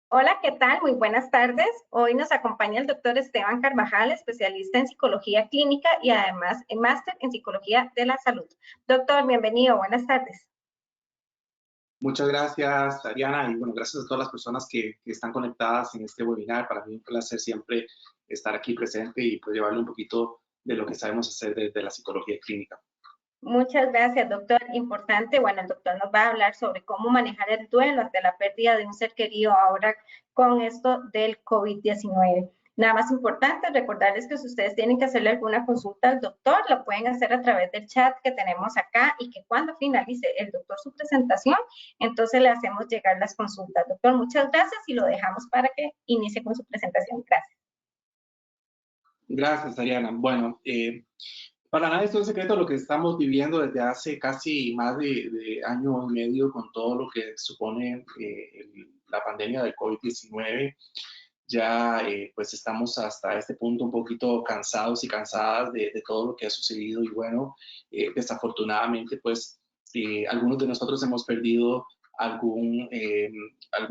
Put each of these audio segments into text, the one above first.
Hola, ¿qué tal? Muy buenas tardes. Hoy nos acompaña el doctor Esteban Carvajal, especialista en psicología clínica y además en máster en psicología de la salud. Doctor, bienvenido, buenas tardes. Muchas gracias, Ariana, y bueno, gracias a todas las personas que están conectadas en este webinar. Para mí es un placer siempre estar aquí presente y pues llevarle un poquito de lo que sabemos hacer desde la psicología clínica. Muchas gracias, doctor. Importante, bueno, el doctor nos va a hablar sobre cómo manejar el duelo ante la pérdida de un ser querido ahora con esto del COVID-19. Nada más importante, recordarles que si ustedes tienen que hacerle alguna consulta al doctor, lo pueden hacer a través del chat que tenemos acá y que cuando finalice el doctor su presentación, entonces le hacemos llegar las consultas. Doctor, muchas gracias y lo dejamos para que inicie con su presentación. Gracias. Gracias, Ariana. Bueno, para nadie es un secreto lo que estamos viviendo desde hace casi más de año y medio con todo lo que supone la pandemia del COVID-19. Ya pues estamos hasta este punto un poquito cansados y cansadas de todo lo que ha sucedido y bueno, desafortunadamente pues algunos de nosotros hemos perdido algún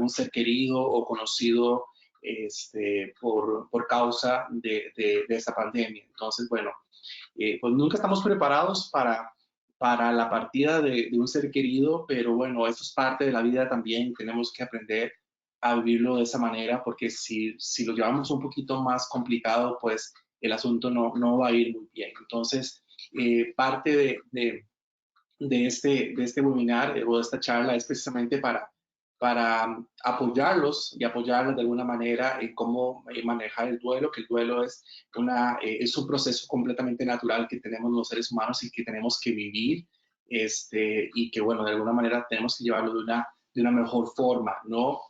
ser querido o conocido por causa de esta pandemia. Entonces, bueno, pues nunca estamos preparados para la partida de un ser querido, pero bueno, eso es parte de la vida también. Tenemos que aprender a vivirlo de esa manera, porque si lo llevamos un poquito más complicado, pues el asunto no va a ir muy bien. Entonces, parte de este webinar o de esta charla es precisamente para apoyarlos y apoyarlos de alguna manera en cómo manejar el duelo, que el duelo es un proceso completamente natural que tenemos los seres humanos y que tenemos que vivir, y que, bueno, de alguna manera tenemos que llevarlo de una mejor forma, ¿no?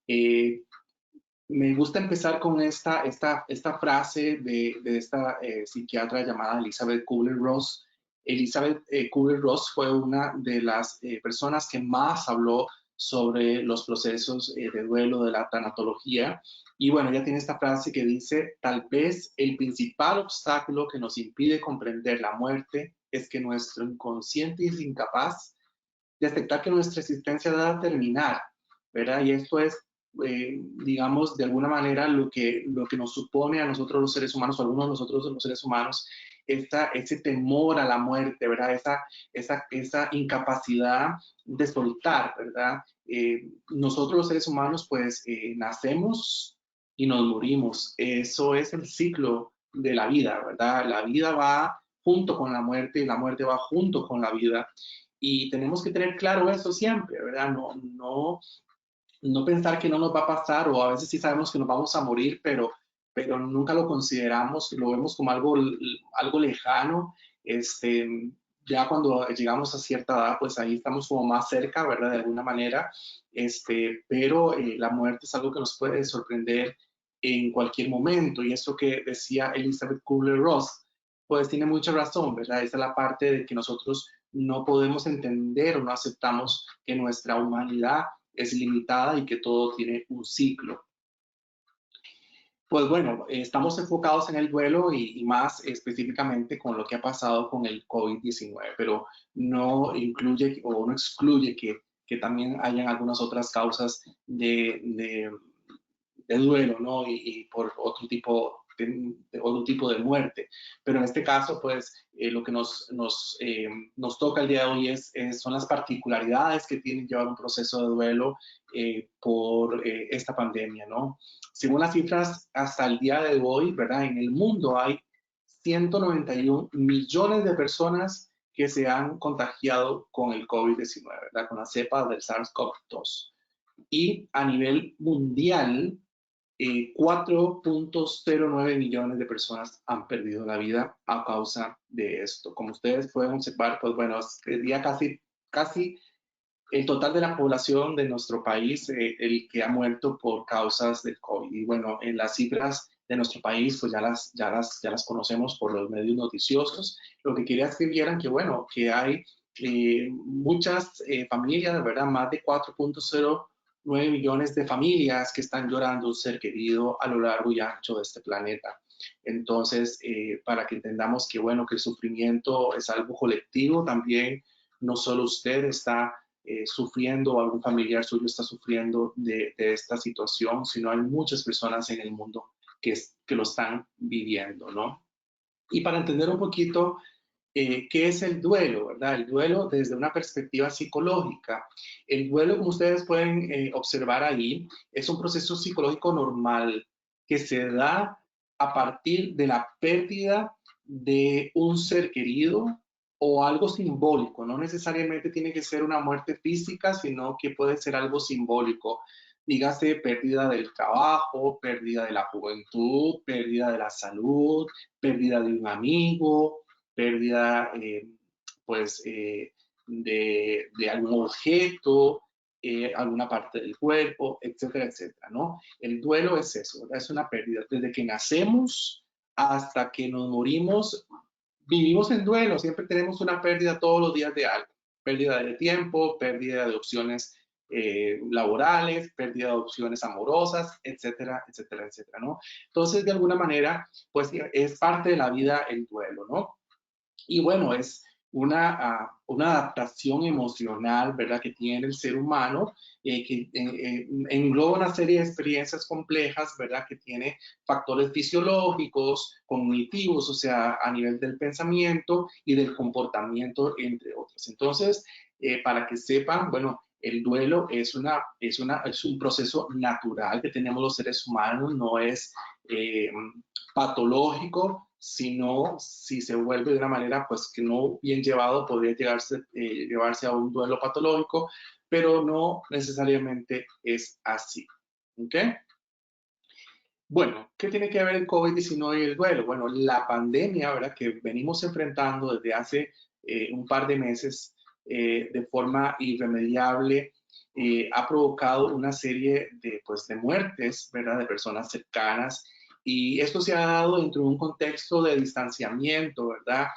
Eh, Me gusta empezar con esta frase de esta psiquiatra llamada Elizabeth Kubler-Ross. Elizabeth Kubler-Ross fue una de las personas que más habló sobre los procesos de duelo de la tanatología. Y bueno, ella tiene esta frase que dice: tal vez el principal obstáculo que nos impide comprender la muerte es que nuestro inconsciente es incapaz de aceptar que nuestra existencia debe terminar, ¿verdad? Y esto es, digamos, de alguna manera lo que nos supone a nosotros los seres humanos, o a algunos de nosotros los seres humanos, ese temor a la muerte, ¿verdad? Esa incapacidad de soltar, ¿verdad? Nosotros los seres humanos, pues, nacemos y nos morimos. Eso es el ciclo de la vida, ¿verdad? La vida va junto con la muerte y la muerte va junto con la vida. Y tenemos que tener claro eso siempre, ¿verdad? No pensar que no nos va a pasar, o a veces sí sabemos que nos vamos a morir, pero nunca lo consideramos, lo vemos como algo lejano. Ya cuando llegamos a cierta edad, pues ahí estamos como más cerca, ¿verdad? De alguna manera. Pero la muerte es algo que nos puede sorprender en cualquier momento. Y eso que decía Elizabeth Kubler-Ross, pues tiene mucha razón, ¿verdad? Esa es la parte de que nosotros no podemos entender o no aceptamos que nuestra humanidad es limitada y que todo tiene un ciclo. Pues bueno, estamos enfocados en el duelo y más específicamente con lo que ha pasado con el COVID-19, pero no incluye o no excluye que también hayan algunas otras causas de duelo, ¿no? Y por otro tipo de muerte. Pero en este caso, pues, lo que nos toca el día de hoy son las particularidades que tiene llevar un proceso de duelo por esta pandemia, ¿no? Según las cifras hasta el día de hoy, ¿verdad? En el mundo hay 191 millones de personas que se han contagiado con el COVID-19, ¿verdad? Con la cepa del SARS-CoV-2. Y a nivel mundial, 4.09 millones de personas han perdido la vida a causa de esto. Como ustedes pueden observar, pues bueno, sería casi el total de la población de nuestro país el que ha muerto por causas del COVID. Y bueno, en las cifras de nuestro país, pues ya las conocemos por los medios noticiosos. Lo que quería es que vieran que, bueno, que hay muchas familias, de verdad, más de 4.09 millones de familias que están llorando un ser querido a lo largo y ancho de este planeta. Entonces, para que entendamos que, bueno, que el sufrimiento es algo colectivo, también no solo usted está sufriendo o algún familiar suyo está sufriendo de esta situación, sino hay muchas personas en el mundo que lo están viviendo, ¿no? Y para entender un poquito qué es el duelo, ¿verdad? El duelo desde una perspectiva psicológica. El duelo, como ustedes pueden observar ahí, es un proceso psicológico normal que se da a partir de la pérdida de un ser querido o algo simbólico. No necesariamente tiene que ser una muerte física, sino que puede ser algo simbólico. Dígase pérdida del trabajo, pérdida de la juventud, pérdida de la salud, pérdida de un amigo, pérdida pues, de algún objeto, alguna parte del cuerpo, etcétera, etcétera, ¿no? El duelo es eso, ¿verdad? Es una pérdida. Desde que nacemos hasta que nos morimos, vivimos en duelo, siempre tenemos una pérdida todos los días de algo. Pérdida de tiempo, pérdida de opciones laborales, pérdida de opciones amorosas, etcétera, etcétera, etcétera, ¿no? Entonces, de alguna manera, pues es parte de la vida el duelo, ¿no? Y bueno, es una adaptación emocional, ¿verdad?, que tiene el ser humano, que engloba una serie de experiencias complejas, ¿verdad?, que tiene factores fisiológicos, cognitivos, o sea, a nivel del pensamiento y del comportamiento, entre otros. Entonces, para que sepan, bueno, el duelo es un proceso natural que tenemos los seres humanos, no es patológico, sino si se vuelve de una manera pues que no bien llevado podría llevarse a un duelo patológico, pero no necesariamente es así. ¿Ok? Bueno, ¿qué tiene que ver el COVID-19 y el duelo? Bueno, la pandemia, ¿verdad?, que venimos enfrentando desde hace un par de meses de forma irremediable, ha provocado una serie pues, de muertes, ¿verdad?, de personas cercanas, y esto se ha dado dentro de un contexto de distanciamiento, ¿verdad?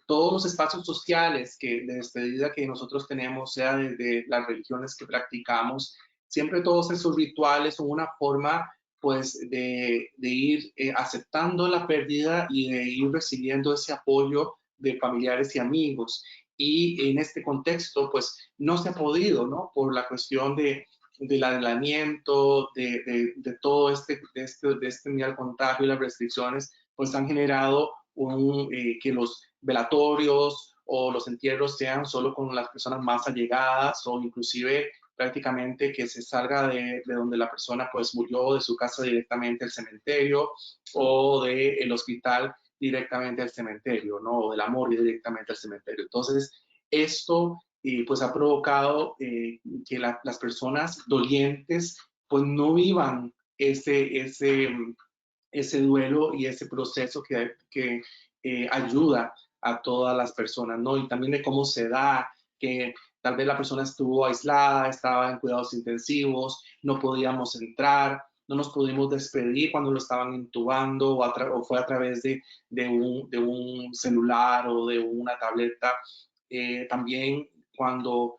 Todos los espacios sociales de despedida que nosotros tenemos, sea desde las religiones que practicamos, siempre todos esos rituales son una forma pues de ir aceptando la pérdida y de ir recibiendo ese apoyo de familiares y amigos. Y en este contexto, pues no se ha podido, ¿no? Por la cuestión del aislamiento, de todo este miedo al contagio y las restricciones, pues han generado que los velatorios o los entierros sean solo con las personas más allegadas o inclusive prácticamente que se salga de donde la persona pues murió, de su casa directamente al cementerio o del hospital directamente al cementerio, ¿no? O de la morgue directamente al cementerio. Entonces, esto pues ha provocado que las personas dolientes pues no vivan ese duelo y ese proceso que ayuda a todas las personas, ¿no? Y también de cómo se da, que tal vez la persona estuvo aislada, estaba en cuidados intensivos, no podíamos entrar, no nos pudimos despedir cuando lo estaban intubando o fue a través de un celular o de una tableta. También cuando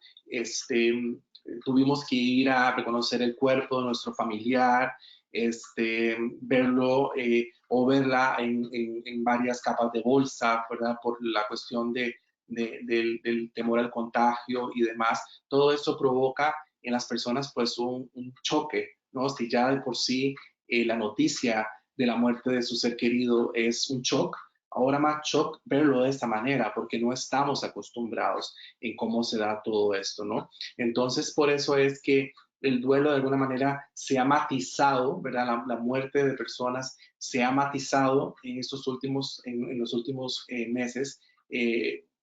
tuvimos que ir a reconocer el cuerpo de nuestro familiar, verlo o verla en varias capas de bolsa, ¿verdad? Por la cuestión del temor al contagio y demás. Todo eso provoca en las personas pues un choque, ¿no? Si ya de por sí la noticia de la muerte de su ser querido es un shock, ahora más shock verlo de esta manera, porque no estamos acostumbrados en cómo se da todo esto, ¿no? Entonces, por eso es que el duelo de alguna manera se ha matizado, ¿verdad? La muerte de personas se ha matizado en los últimos meses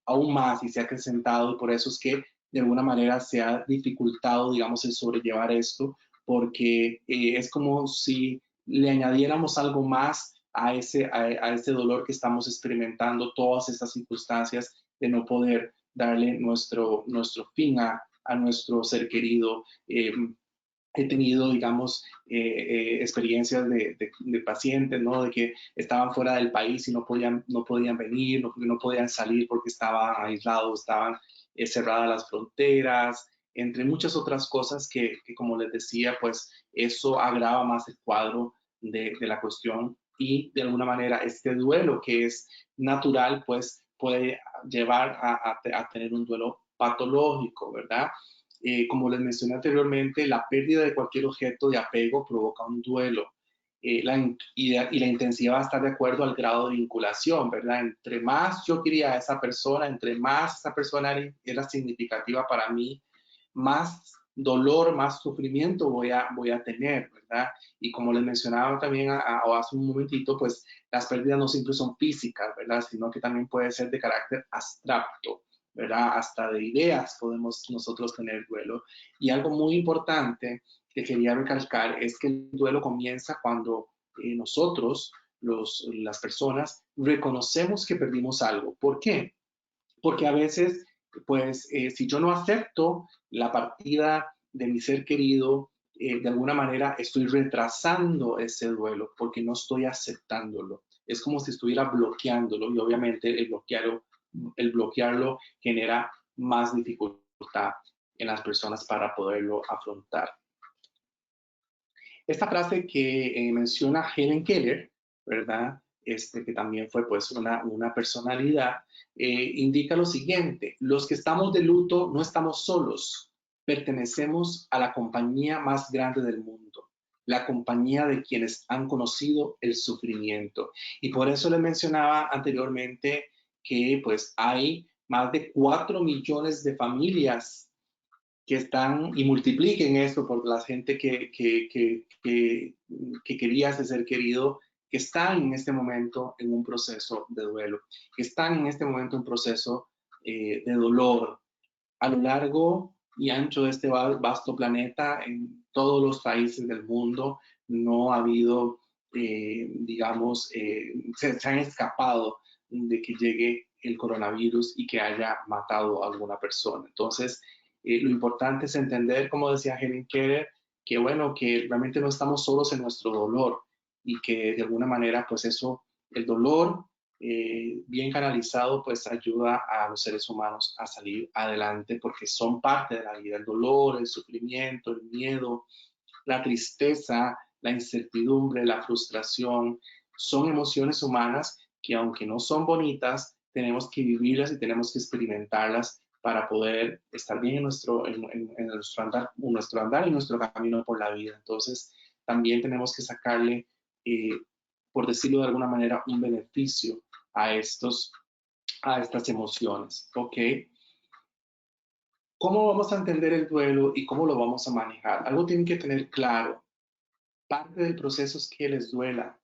aún más y se ha acrecentado y por eso es que de alguna manera se ha dificultado, digamos, el sobrellevar esto, porque es como si le añadiéramos algo más a ese dolor que estamos experimentando, todas estas circunstancias de no poder darle nuestro fin a nuestro ser querido. He tenido, digamos, experiencias de pacientes, ¿no? De que estaban fuera del país y no podían venir, no podían salir porque estaban aislados, estaban cerradas las fronteras, entre muchas otras cosas que, como les decía, pues eso agrava más el cuadro de la cuestión y de alguna manera este duelo que es natural, pues puede llevar a tener un duelo patológico, ¿verdad? Como les mencioné anteriormente, la pérdida de cualquier objeto de apego provoca un duelo. Y la intensidad va a estar de acuerdo al grado de vinculación, ¿verdad? Entre más yo quería a esa persona, entre más esa persona era significativa para mí, más dolor, más sufrimiento voy a tener, ¿verdad? Y como les mencionaba también hace un momentito, pues las pérdidas no siempre son físicas, ¿verdad? Sino que también puede ser de carácter abstracto, ¿verdad? Hasta de ideas podemos nosotros tener duelo. Y algo muy importante que quería recalcar es que el duelo comienza cuando nosotros, las personas, reconocemos que perdimos algo. ¿Por qué? Porque a veces, pues, si yo no acepto la partida de mi ser querido, de alguna manera estoy retrasando ese duelo porque no estoy aceptándolo. Es como si estuviera bloqueándolo y obviamente el bloquearlo genera más dificultad en las personas para poderlo afrontar. Esta frase que menciona Helen Keller, ¿verdad? Que también fue pues una personalidad, indica lo siguiente: los que estamos de luto no estamos solos, pertenecemos a la compañía más grande del mundo, la compañía de quienes han conocido el sufrimiento. Y por eso les mencionaba anteriormente que pues hay más de 4 millones de familias que están, y multipliquen esto por la gente que quería ese ser querido, que están en este momento en un proceso de duelo, que están en este momento en un proceso de dolor. A lo largo y ancho de este vasto planeta, en todos los países del mundo, no ha habido, digamos, se han escapado de que llegue el coronavirus y que haya matado a alguna persona. Entonces, lo importante es entender, como decía Helen Keller, que bueno, que realmente no estamos solos en nuestro dolor y que de alguna manera, pues eso, el dolor bien canalizado, pues ayuda a los seres humanos a salir adelante porque son parte de la vida. El dolor, el sufrimiento, el miedo, la tristeza, la incertidumbre, la frustración, son emociones humanas que aunque no son bonitas, tenemos que vivirlas y tenemos que experimentarlas para poder estar bien en nuestro andar y nuestro camino por la vida. Entonces, también tenemos que sacarle, por decirlo de alguna manera, un beneficio a estas emociones, ¿ok? ¿Cómo vamos a entender el duelo y cómo lo vamos a manejar? Algo tienen que tener claro. Parte del proceso es que les duela,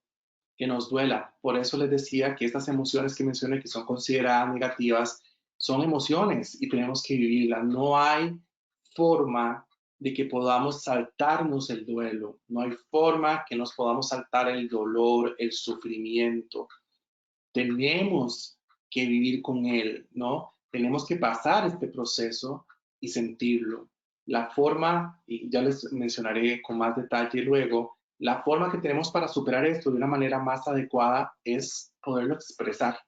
que nos duela. Por eso les decía que estas emociones que mencioné, que son consideradas negativas, son emociones y tenemos que vivirlas. No hay forma de que podamos saltarnos el duelo. No hay forma que nos podamos saltar el dolor, el sufrimiento. Tenemos que vivir con él, ¿no? Tenemos que pasar este proceso y sentirlo. La forma, y ya les mencionaré con más detalle luego, la forma que tenemos para superar esto de una manera más adecuada es poderlo expresar,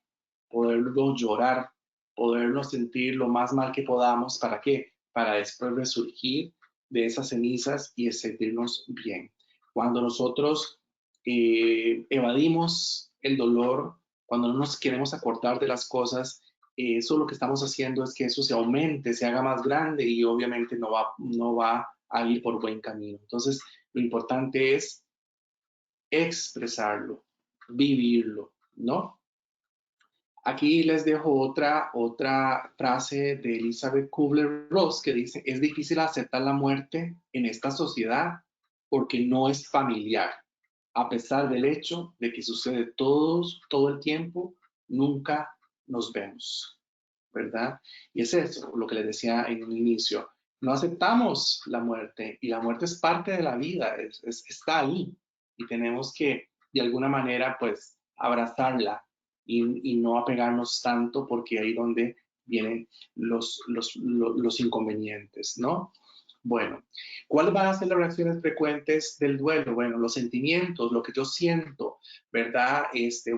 poderlo llorar, poderlo sentir lo más mal que podamos. ¿Para qué? Para después resurgir de esas cenizas y sentirnos bien. Cuando nosotros evadimos el dolor, cuando no nos queremos acordar de las cosas, eso lo que estamos haciendo es que eso se aumente, se haga más grande y obviamente no va a ir por buen camino. Entonces, lo importante es expresarlo, vivirlo, ¿no? Aquí les dejo otra frase de Elizabeth Kubler-Ross que dice: es difícil aceptar la muerte en esta sociedad porque no es familiar. A pesar del hecho de que sucede todo el tiempo, nunca nos vemos, ¿verdad? Y es eso lo que les decía en un inicio. No aceptamos la muerte y la muerte es parte de la vida, está ahí y tenemos que de alguna manera pues abrazarla y no apegarnos tanto porque ahí es donde vienen los inconvenientes, ¿no? Bueno, ¿cuáles van a ser las reacciones frecuentes del duelo? Bueno, los sentimientos, lo que yo siento, ¿verdad?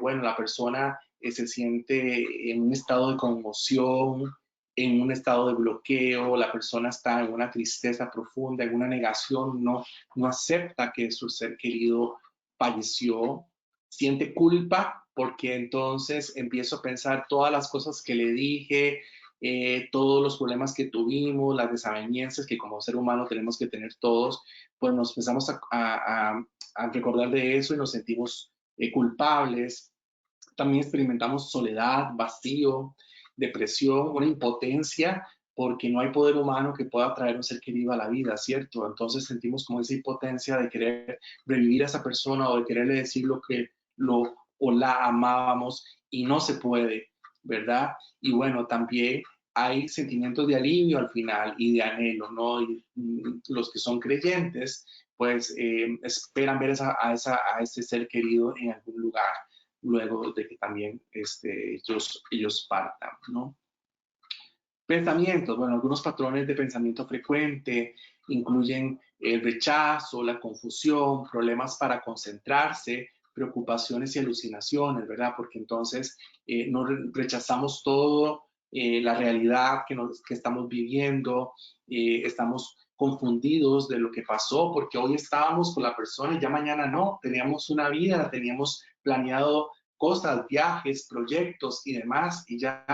Bueno, la persona se siente en un estado de conmoción, en un estado de bloqueo, la persona está en una tristeza profunda, en una negación, no acepta que su ser querido falleció, siente culpa porque entonces empiezo a pensar todas las cosas que le dije, todos los problemas que tuvimos, las desavenencias que como ser humano tenemos que tener todos, pues nos empezamos a recordar de eso y nos sentimos culpables. También experimentamos soledad, vacío, depresión, una impotencia, porque no hay poder humano que pueda traer un ser querido a la vida, ¿cierto? Entonces sentimos como esa impotencia de querer revivir a esa persona o de quererle decir lo que lo o la amábamos y no se puede, ¿verdad? Y bueno, también hay sentimientos de alivio al final y de anhelo, ¿no? Y los que son creyentes, pues esperan ver a ese ser querido en algún lugar luego de que también ellos partan, ¿no? Pensamientos, bueno, algunos patrones de pensamiento frecuente incluyen el rechazo, la confusión, problemas para concentrarse, preocupaciones y alucinaciones, ¿verdad? Porque entonces no rechazamos todo, la realidad que estamos viviendo, estamos confundidos de lo que pasó, porque hoy estábamos con la persona y ya mañana no, teníamos una vida, teníamos planeado cosas, viajes, proyectos y demás, y ya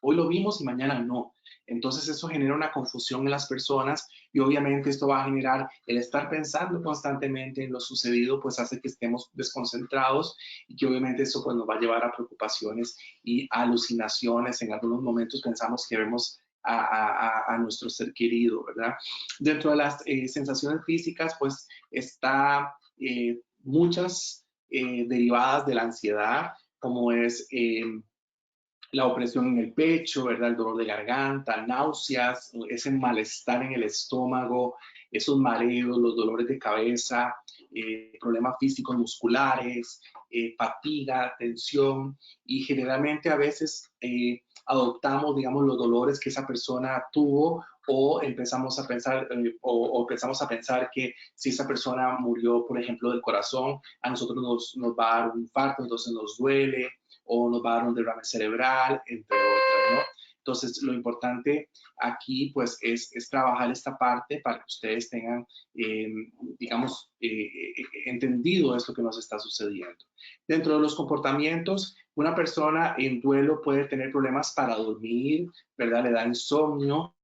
hoy lo vimos y mañana no. Entonces eso genera una confusión en las personas y obviamente esto va a generar el estar pensando constantemente en lo sucedido, pues hace que estemos desconcentrados y que obviamente eso pues nos va a llevar a preocupaciones y alucinaciones. En algunos momentos pensamos que vemos a nuestro ser querido, ¿verdad? Dentro de las sensaciones físicas, pues está muchas derivadas de la ansiedad, como es la opresión en el pecho, ¿verdad? El dolor de garganta, náuseas, ese malestar en el estómago, esos mareos, los dolores de cabeza, problemas físicos musculares, fatiga, tensión y generalmente a veces adoptamos, digamos, los dolores que esa persona tuvo o empezamos a pensar empezamos a pensar que si esa persona murió, por ejemplo, del corazón, a nosotros nos va a dar un infarto, entonces nos duele o nos va a dar un derrame cerebral, entre otras, ¿no? Entonces, lo importante aquí, pues, es trabajar esta parte para que ustedes tengan, digamos, entendido esto que nos está sucediendo. Dentro de los comportamientos, una persona en duelo puede tener problemas para dormir, ¿verdad? Le da insomnio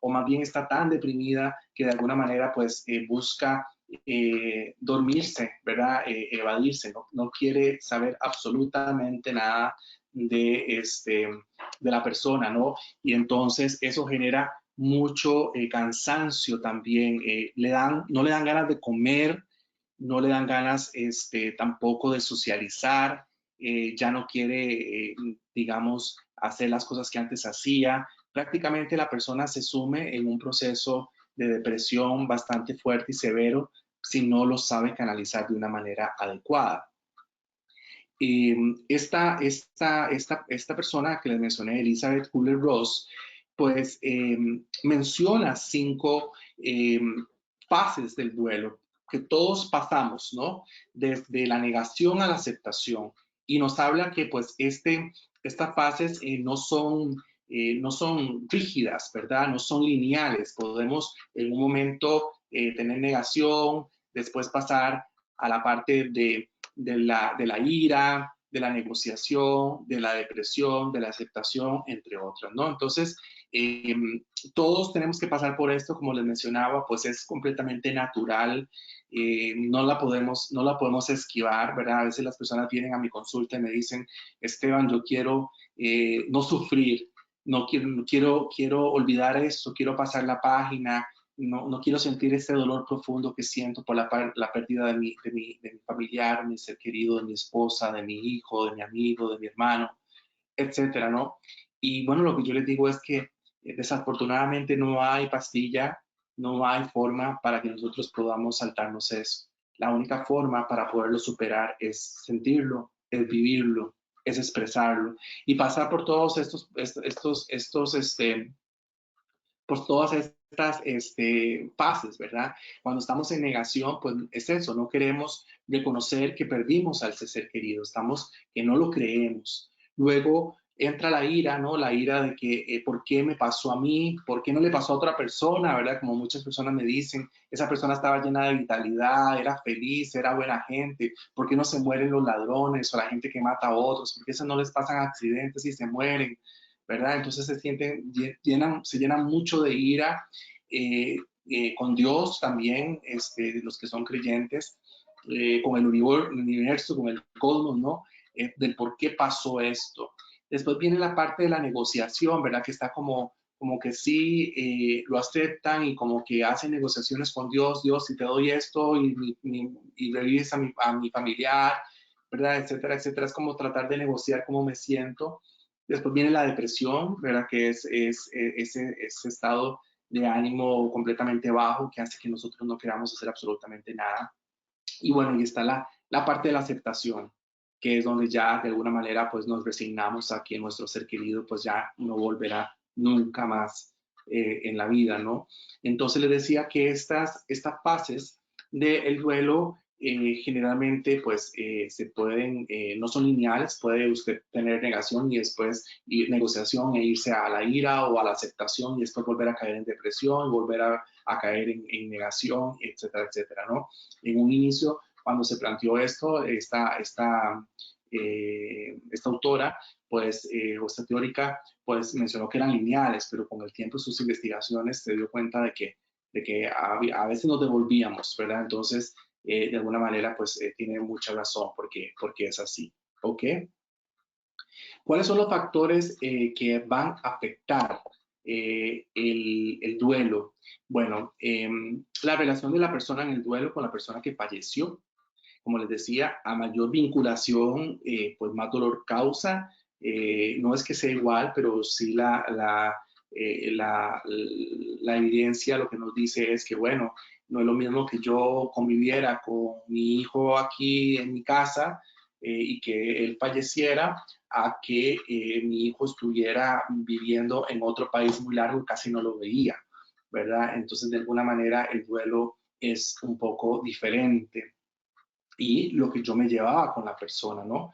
o más bien está tan deprimida que de alguna manera, pues, busca dormirse, ¿verdad? Evadirse, no quiere saber absolutamente nada de la persona, ¿no? Y entonces eso genera mucho cansancio también. No le dan ganas de comer, no le dan ganas tampoco de socializar, ya no quiere, digamos, hacer las cosas que antes hacía. Prácticamente la persona se sume en un proceso de depresión bastante fuerte y severo si no lo sabe canalizar de una manera adecuada. Esta persona que les mencioné, Elizabeth Kubler-Ross, pues menciona 5 fases del duelo que todos pasamos, ¿no? Desde la negación a la aceptación. Y nos habla que pues estas fases no son rígidas, ¿verdad? No son lineales. Podemos en un momento tener negación, después pasar a la parte de la ira, de la negociación, de la depresión, de la aceptación, entre otras, ¿no? Entonces, todos tenemos que pasar por esto, como les mencionaba, pues es completamente natural, no la podemos esquivar, ¿verdad? A veces las personas vienen a mi consulta y me dicen, Esteban, yo quiero no sufrir, no quiero olvidar esto, quiero pasar la página, no quiero sentir ese dolor profundo que siento por la pérdida de mi familiar, mi ser querido, de mi esposa, de mi hijo, de mi amigo, de mi hermano, etcétera, ¿no? Y bueno, lo que yo les digo es que desafortunadamente no hay pastilla, no hay forma para que nosotros podamos saltarnos eso. La única forma para poderlo superar es sentirlo, es vivirlo, es expresarlo y pasar por todos por todas estas fases, ¿verdad? Cuando estamos en negación, pues es eso, no queremos reconocer que perdimos al ser querido, estamos que no lo creemos. Luego entra la ira, ¿no? La ira de que, ¿por qué me pasó a mí? ¿Por qué no le pasó a otra persona, verdad? Como muchas personas me dicen, esa persona estaba llena de vitalidad, era feliz, era buena gente, ¿por qué no se mueren los ladrones o la gente que mata a otros? ¿Por qué eso no les pasan accidentes y se mueren? ¿verdad? Entonces se llenan mucho de ira con Dios también, los que son creyentes, con el universo, con el cosmos, ¿no? Del por qué pasó esto. Después viene la parte de la negociación, ¿verdad? Que está como que sí lo aceptan y como que hacen negociaciones con Dios, Dios, si te doy esto y revives a mi familiar, ¿verdad? Etcétera, etcétera. Es como tratar de negociar cómo me siento. Después viene la depresión, ¿verdad? Que es ese estado de ánimo completamente bajo que hace que nosotros no queramos hacer absolutamente nada. Y bueno, y está la parte de la aceptación, que es donde ya de alguna manera pues nos resignamos a que nuestro ser querido pues ya no volverá nunca más en la vida, ¿no? Entonces les decía que estas fases del duelo generalmente pues se pueden, no son lineales, puede usted tener negación y después negociación e irse a la ira o a la aceptación y después volver a caer en depresión, volver a caer en negación, etcétera, etcétera, ¿no? En un inicio, cuando se planteó esto, esta autora, pues, o esta teórica, pues mencionó que eran lineales, pero con el tiempo sus investigaciones se dio cuenta de que a veces nos devolvíamos, ¿verdad? Entonces, de alguna manera, pues tiene mucha razón porque es así, ¿ok? ¿Cuáles son los factores que van a afectar el duelo? Bueno, la relación de la persona en el duelo con la persona que falleció. Como les decía, a mayor vinculación, pues más dolor causa. No es que sea igual, pero sí la evidencia lo que nos dice es que, bueno, no es lo mismo que yo conviviera con mi hijo aquí en mi casa y que él falleciera a que mi hijo estuviera viviendo en otro país muy largo y casi no lo veía, ¿verdad? Entonces, de alguna manera, el duelo es un poco diferente y lo que yo me llevaba con la persona, ¿no?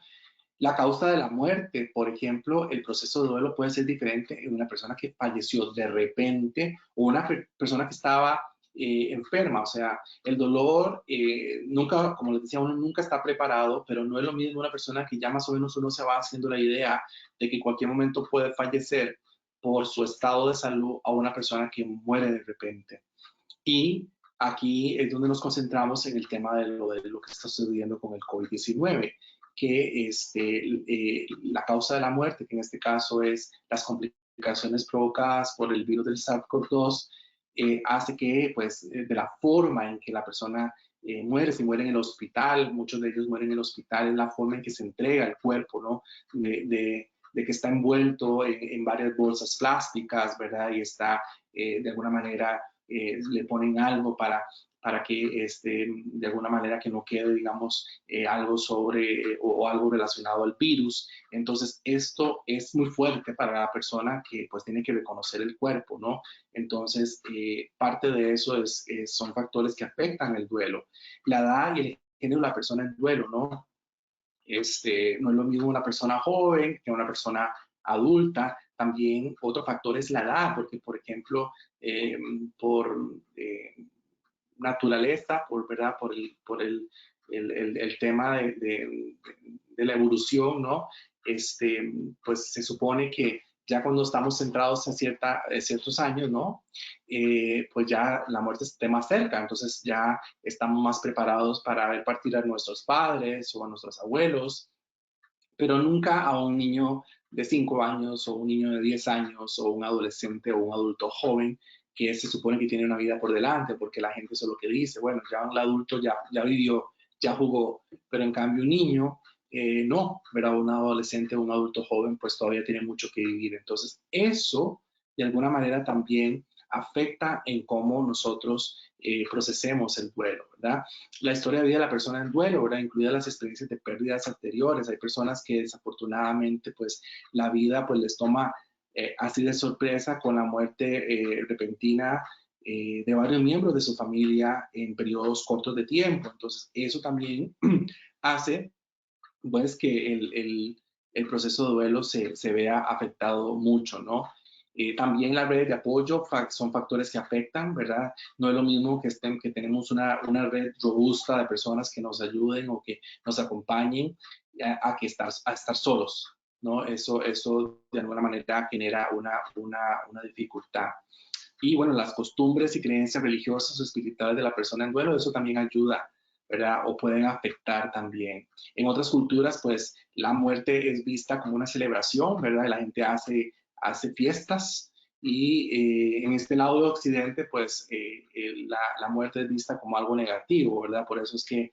La causa de la muerte, por ejemplo, el proceso de duelo puede ser diferente en una persona que falleció de repente o una persona que estaba enferma. O sea, el dolor nunca, como les decía, uno nunca está preparado, pero no es lo mismo una persona que ya más o menos uno se va haciendo la idea de que en cualquier momento puede fallecer por su estado de salud a una persona que muere de repente. Y aquí es donde nos concentramos en el tema de lo que está sucediendo con el COVID-19, que la causa de la muerte, que en este caso es las complicaciones provocadas por el virus del SARS-CoV-2, hace que, pues, de la forma en que la persona muere, si muere en el hospital, muchos de ellos mueren en el hospital, es la forma en que se entrega el cuerpo, ¿no? De que está envuelto en varias bolsas plásticas, ¿verdad? Y está de alguna manera le ponen algo para que de alguna manera que no quede, digamos, algo sobre o algo relacionado al virus. Entonces, esto es muy fuerte para la persona que pues tiene que reconocer el cuerpo, ¿no? Entonces, parte de eso son factores que afectan el duelo. La edad y el género de la persona en duelo, ¿no? No es lo mismo una persona joven que una persona adulta. También otro factor es la edad, porque, por ejemplo, por naturaleza, ¿verdad? Por el tema de la evolución, ¿no? Pues se supone que ya cuando estamos centrados en ciertos años, ¿no? Pues ya la muerte esté más cerca, entonces ya estamos más preparados para ver partir a nuestros padres o a nuestros abuelos, pero nunca a un niño de 5 años o un niño de 10 años o un adolescente o un adulto joven que se supone que tiene una vida por delante, porque la gente eso es lo que dice, bueno, ya un adulto ya vivió, ya jugó, pero en cambio un niño no, ¿verdad? Un adolescente o un adulto joven pues todavía tiene mucho que vivir. Entonces eso de alguna manera también afecta en cómo nosotros procesemos el duelo, ¿verdad? La historia de vida de la persona en duelo, ¿verdad? Incluidas las experiencias de pérdidas anteriores. Hay personas que desafortunadamente, pues, la vida, pues, les toma así de sorpresa con la muerte repentina de varios miembros de su familia en periodos cortos de tiempo. Entonces, eso también hace, pues, que el proceso de duelo se vea afectado mucho, ¿no? También las redes de apoyo son factores que afectan, ¿verdad? No es lo mismo que tenemos una red robusta de personas que nos ayuden o que nos acompañen a estar solos, ¿no? Eso de alguna manera genera una dificultad. Y bueno, las costumbres y creencias religiosas o espirituales de la persona en duelo, eso también ayuda, ¿verdad? O pueden afectar también. En otras culturas, pues la muerte es vista como una celebración, ¿verdad? La gente hace fiestas y en este lado de Occidente, pues la muerte es vista como algo negativo, ¿verdad? Por eso es que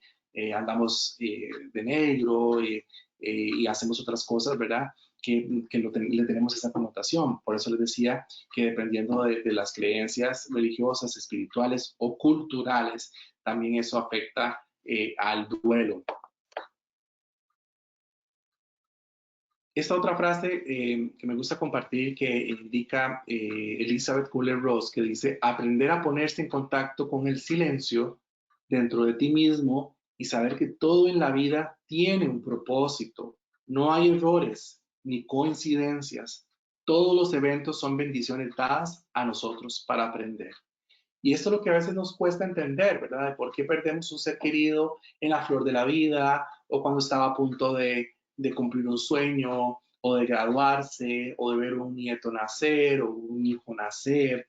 andamos de negro y hacemos otras cosas, ¿verdad? Que le tenemos esa connotación. Por eso les decía que dependiendo de las creencias religiosas, espirituales o culturales, también eso afecta al duelo. Esta otra frase que me gusta compartir que indica Elizabeth Kubler-Ross, que dice, aprender a ponerse en contacto con el silencio dentro de ti mismo y saber que todo en la vida tiene un propósito. No hay errores ni coincidencias. Todos los eventos son bendiciones dadas a nosotros para aprender. Y esto es lo que a veces nos cuesta entender, ¿verdad? De por qué perdemos un ser querido en la flor de la vida o cuando estaba a punto de cumplir un sueño o de graduarse o de ver un nieto nacer o un hijo nacer,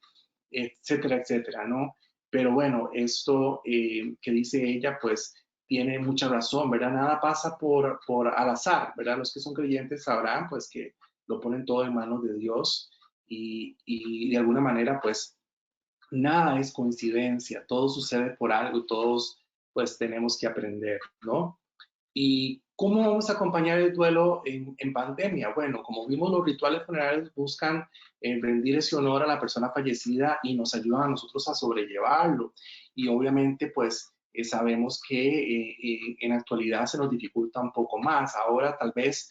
etcétera, etcétera, ¿no? Pero bueno, esto que dice ella, pues tiene mucha razón, ¿verdad? Nada pasa por al azar, ¿verdad? Los que son creyentes sabrán, pues, que lo ponen todo en manos de Dios y de alguna manera, pues, nada es coincidencia, todo sucede por algo, todos pues tenemos que aprender, ¿no? ¿Y cómo vamos a acompañar el duelo en pandemia? Bueno, como vimos, los rituales funerarios buscan rendir ese honor a la persona fallecida y nos ayudan a nosotros a sobrellevarlo. Y obviamente, pues sabemos que en la actualidad se nos dificulta un poco más. Ahora tal vez,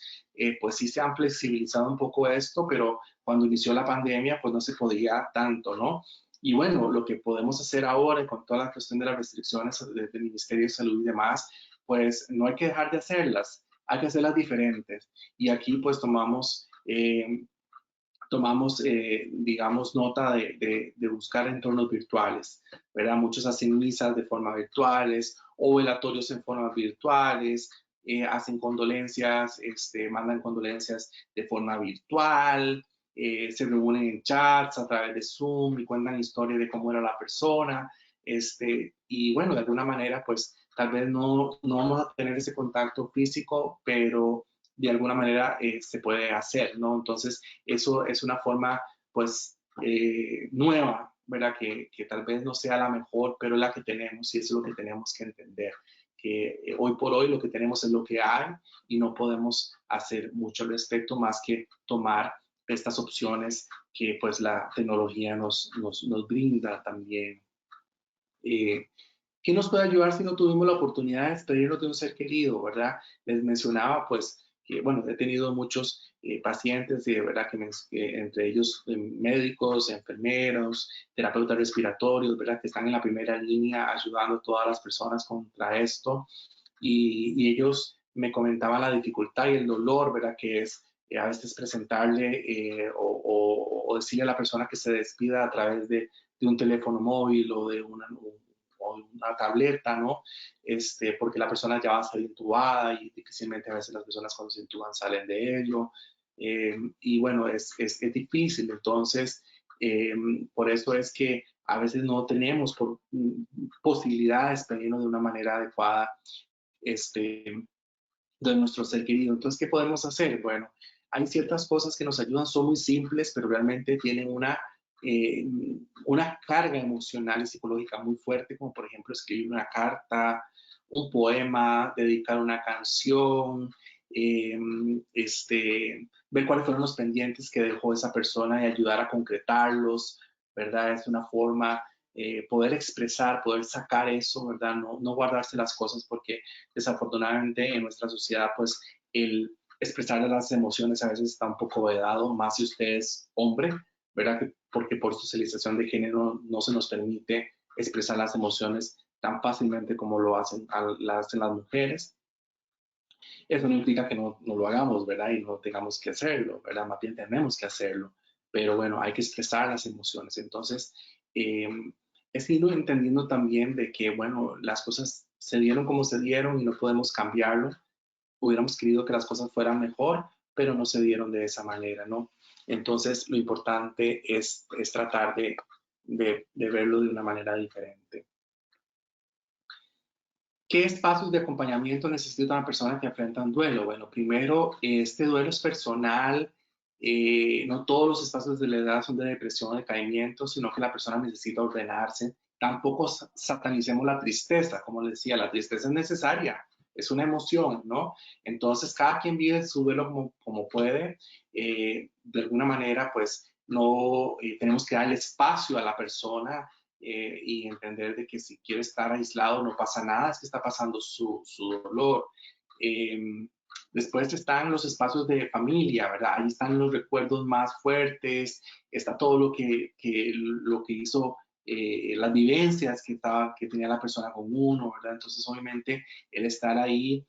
pues sí se han flexibilizado un poco esto, pero cuando inició la pandemia, pues no se podía tanto, ¿no? Y bueno, lo que podemos hacer ahora con toda la cuestión de las restricciones del Ministerio de Salud y demás, pues no hay que dejar de hacerlas, hay que hacerlas diferentes. Y aquí pues digamos, nota de buscar entornos virtuales, ¿verdad? Muchos hacen misas de forma virtuales o velatorios en forma virtuales, hacen condolencias, mandan condolencias de forma virtual, se reúnen en chats a través de Zoom y cuentan historias de cómo era la persona, y bueno, de alguna manera, pues tal vez no vamos a tener ese contacto físico, pero de alguna manera se puede hacer, ¿no? Entonces, eso es una forma, pues, nueva, ¿verdad? Que tal vez no sea la mejor, pero es la que tenemos y eso es lo que tenemos que entender, que hoy por hoy lo que tenemos es lo que hay y no podemos hacer mucho al respecto más que tomar estas opciones que pues la tecnología nos brinda también. Eh, ¿Qué nos puede ayudar si no tuvimos la oportunidad de despedirnos de un ser querido, verdad? Les mencionaba, pues, que, bueno, he tenido muchos pacientes, y de verdad que entre ellos médicos, enfermeros, terapeutas respiratorios, verdad, que están en la primera línea ayudando a todas las personas contra esto. Y ellos me comentaban la dificultad y el dolor, verdad, que es a veces presentarle o decirle a la persona que se despida a través de un teléfono móvil o de una tableta, ¿no? Porque la persona ya va a salir intubada y difícilmente a veces las personas cuando se intuban salen de ello. Y bueno, es difícil. Entonces, por eso es que a veces no tenemos posibilidad de despedirnos de una manera adecuada de nuestro ser querido. Entonces, ¿qué podemos hacer? Bueno, hay ciertas cosas que nos ayudan, son muy simples, pero realmente tienen una carga emocional y psicológica muy fuerte, como por ejemplo escribir una carta, un poema, dedicar una canción, eh, ver cuáles fueron los pendientes que dejó esa persona y ayudar a concretarlos, ¿verdad? Es una forma, poder expresar, poder sacar eso, ¿verdad? No guardarse las cosas porque desafortunadamente en nuestra sociedad, pues el expresar las emociones a veces está un poco vedado, más si usted es hombre, ¿verdad? Porque por socialización de género no se nos permite expresar las emociones tan fácilmente como lo hacen las mujeres. Eso no implica que no lo hagamos, ¿verdad? Y no tengamos que hacerlo, ¿verdad? Más bien tenemos que hacerlo. Pero bueno, hay que expresar las emociones. Entonces, eh, es irlo entendiendo también de que, bueno, las cosas se dieron como se dieron y no podemos cambiarlo. Hubiéramos querido que las cosas fueran mejor, pero no se dieron de esa manera, ¿no? Entonces, lo importante es tratar de verlo de una manera diferente. ¿Qué espacios de acompañamiento necesita una persona que enfrenta un duelo? Bueno, primero, este duelo es personal. No todos los espacios de la edad son de depresión o decaimiento, sino que la persona necesita ordenarse. Tampoco satanicemos la tristeza. Como les decía, la tristeza es necesaria, es una emoción, ¿no? Entonces, cada quien vive su duelo como puede. De alguna manera, pues, no tenemos que darle espacio a la persona y entender de que si quiere estar aislado no pasa nada, es que está pasando su dolor. Después están los espacios de familia, ¿verdad? Ahí están los recuerdos más fuertes, está todo lo que hizo, las vivencias que tenía la persona con uno, ¿verdad? Entonces, obviamente, el estar ahí,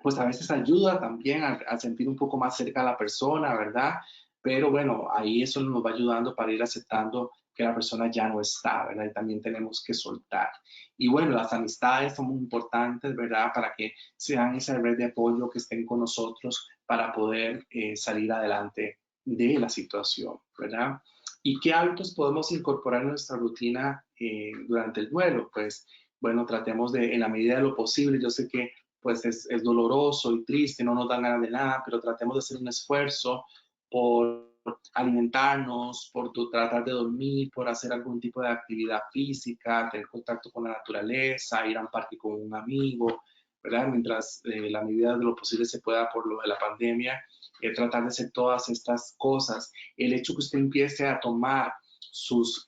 pues a veces ayuda también a sentir un poco más cerca a la persona, ¿verdad? Pero bueno, ahí eso nos va ayudando para ir aceptando que la persona ya no está, ¿verdad? Y también tenemos que soltar. Y bueno, las amistades son muy importantes, ¿verdad? Para que sean esa red de apoyo, que estén con nosotros para poder salir adelante de la situación, ¿verdad? ¿Y qué hábitos podemos incorporar en nuestra rutina durante el duelo? Pues bueno, tratemos de, en la medida de lo posible, yo sé que pues es doloroso y triste, no nos dan ganas de nada, pero tratemos de hacer un esfuerzo por alimentarnos, por tratar de dormir, por hacer algún tipo de actividad física, tener contacto con la naturaleza, ir a un parque con un amigo, ¿verdad? Mientras la medida de lo posible se pueda por lo de la pandemia, tratar de hacer todas estas cosas. El hecho que usted empiece a tomar sus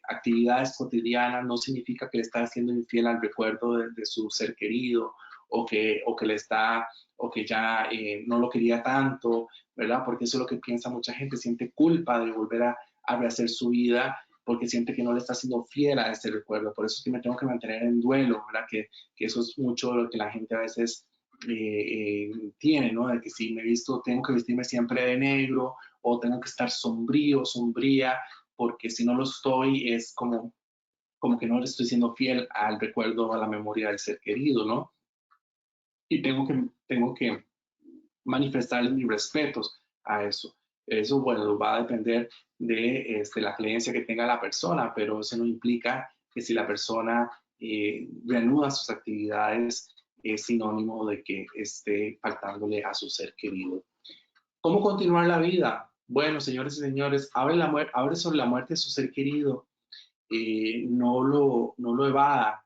actividades cotidianas no significa que le está haciendo infiel al recuerdo de su ser querido o que le está, o que ya no lo quería tanto, ¿verdad? Porque eso es lo que piensa mucha gente, siente culpa de volver a rehacer su vida porque siente que no le está siendo fiel a este recuerdo. Por eso es que me tengo que mantener en duelo, ¿verdad? Que eso es mucho lo que la gente a veces tiene, ¿no? De que si me visto, tengo que vestirme siempre de negro o tengo que estar sombrío, sombría, porque si no lo estoy es como que no le estoy siendo fiel al recuerdo, a la memoria del ser querido, ¿no? Y tengo que manifestarles mis respetos a eso. Eso, bueno, va a depender de la creencia que tenga la persona, pero eso no implica que si la persona reanuda sus actividades es sinónimo de que esté faltándole a su ser querido. ¿Cómo continuar la vida? Bueno, señores y señores, hable sobre la muerte de su ser querido. No lo evada.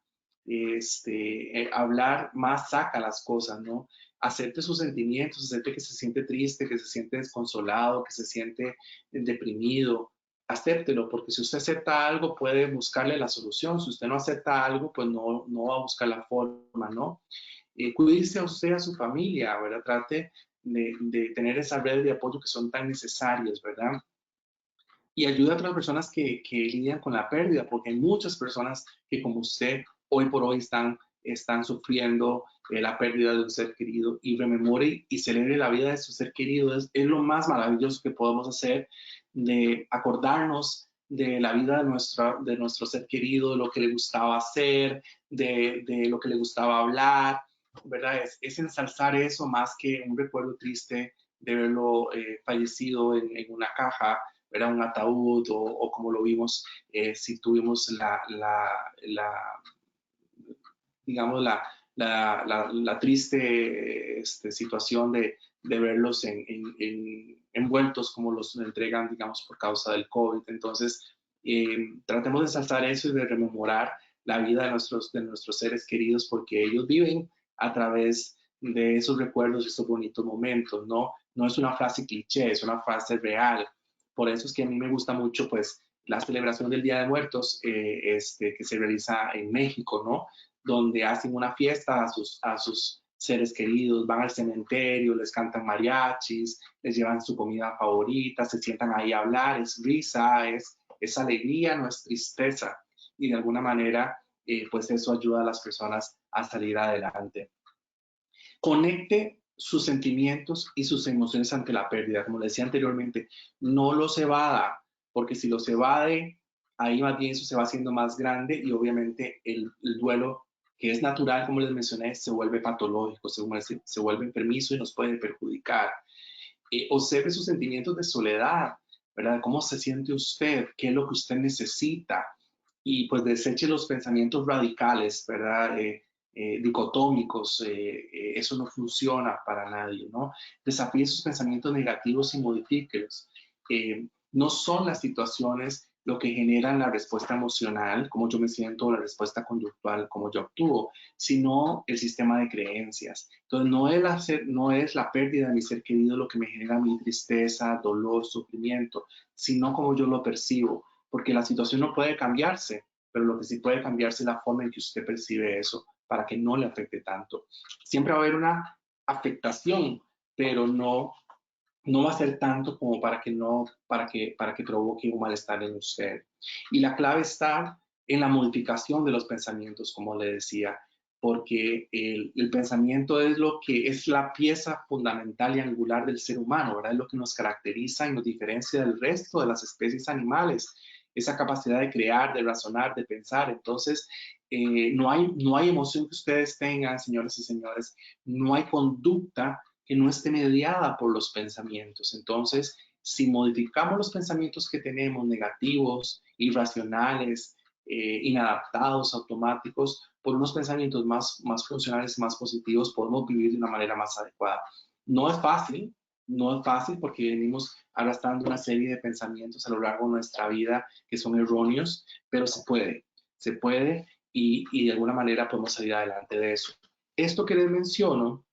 Hablar más saca las cosas, ¿no? Acepte sus sentimientos, acepte que se siente triste, que se siente desconsolado, que se siente deprimido. Acéptelo, porque si usted acepta algo, puede buscarle la solución. Si usted no acepta algo, pues no va a buscar la forma, ¿no? Cuídese a usted, a su familia, ¿verdad? Trate de tener esas redes de apoyo que son tan necesarias, ¿verdad? Y ayuda a otras personas que lidian con la pérdida, porque hay muchas personas que como usted hoy por hoy están sufriendo la pérdida de un ser querido, y rememore y celebre la vida de su ser querido. Es lo más maravilloso que podemos hacer, de acordarnos de la vida de nuestro ser querido, de lo que le gustaba hacer, de lo que le gustaba hablar, ¿verdad? Es ensalzar eso más que un recuerdo triste de verlo fallecido en una caja, era un ataúd, o como lo vimos, si tuvimos digamos, la triste situación de verlos envueltos como los entregan, digamos, por causa del COVID. Entonces, tratemos de ensalzar eso y de rememorar la vida de nuestros seres queridos, porque ellos viven a través de esos recuerdos, estos bonitos momentos, ¿no? No es una frase cliché, es una frase real. Por eso es que a mí me gusta mucho, pues, la celebración del Día de Muertos que se realiza en México, ¿no? Donde hacen una fiesta a sus seres queridos, van al cementerio, les cantan mariachis, les llevan su comida favorita, se sientan ahí a hablar, es risa, es alegría, no es tristeza. Y de alguna manera, pues eso ayuda a las personas a salir adelante. Conecte sus sentimientos y sus emociones ante la pérdida. Como le decía anteriormente, no los evada, porque si los evade, ahí más bien eso se va haciendo más grande, y obviamente el duelo que es natural, como les mencioné, se vuelve patológico, se vuelve enfermizo y nos puede perjudicar. Observe sus sentimientos de soledad, ¿verdad? ¿Cómo se siente usted? ¿Qué es lo que usted necesita? Y pues deseche los pensamientos radicales, ¿verdad? Dicotómicos, eso no funciona para nadie, ¿no? Desafíe sus pensamientos negativos y modifíquelos. No son las situaciones lo que generan la respuesta emocional, cómo yo me siento, la respuesta conductual, cómo yo actúo, sino el sistema de creencias. Entonces, no es la pérdida de mi ser querido lo que me genera mi tristeza, dolor, sufrimiento, sino cómo yo lo percibo, porque la situación no puede cambiarse, pero lo que sí puede cambiarse es la forma en que usted percibe eso para que no le afecte tanto. Siempre va a haber una afectación, pero no va a ser tanto como para que provoque un malestar en usted. Y la clave está en la modificación de los pensamientos, como le decía, porque el pensamiento es lo que es la pieza fundamental y angular del ser humano, ¿verdad? Es lo que nos caracteriza y nos diferencia del resto de las especies animales, esa capacidad de crear, de razonar, de pensar. Entonces, no hay emoción que ustedes tengan, señores y señores, no hay conducta que no esté mediada por los pensamientos. Entonces, si modificamos los pensamientos que tenemos negativos, irracionales, inadaptados, automáticos, por unos pensamientos más funcionales y más positivos, podemos vivir de una manera más adecuada. No es fácil, no es fácil porque venimos arrastrando una serie de pensamientos a lo largo de nuestra vida que son erróneos, pero se puede y de alguna manera podemos salir adelante de eso. Esto que les menciono